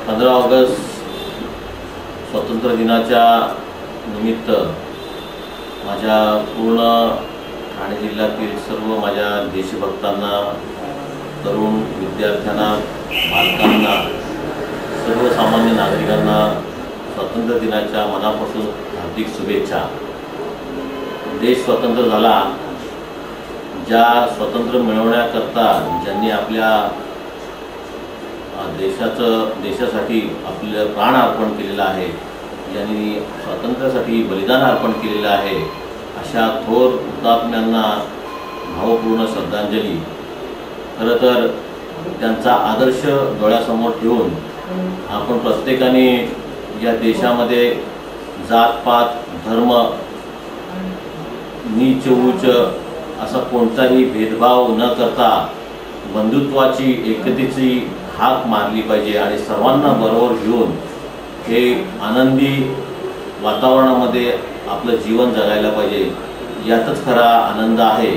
15 August स्वातंत्र्य दिनाच्या निमित्त माझ्या पूर्ण ठाणे जिल्ह्यातील सर्व माझ्या देशभक्तांना, तरुण विद्यार्थ्यांना, बालकांना, सर्वसामान्य नागरिकांना स्वातंत्र्य दिनाच्या मनापासून हार्दिक शुभेच्छा। देश स्वतंत्र झाला, ज्या स्वातंत्र्य मिळवण्याकरता ज्यांनी आपल्या देशासाठी आपले प्राण अर्पण केलेलं आहे, ज्यांनी स्वातंत्र्यासाठी बलिदान अर्पण केलेलं आहे, अशा थोर हुतात्म्यांना भावपूर्ण श्रद्धांजली। खरं तर त्यांचा आदर्श डोळ्यासमोर ठेवून आपण प्रत्येकाने या देशामध्ये जातपात, धर्म, नीच उच्च असा कोणताही भेदभाव न करता बंधुत्वाची, एकतेची हाक मारली पाहिजे आणि सर्वांना बरोबर घेऊन हे आनंदी वातावरणामध्ये आपलं जीवन जगायला पाहिजे। यातच खरा आनंद आहे।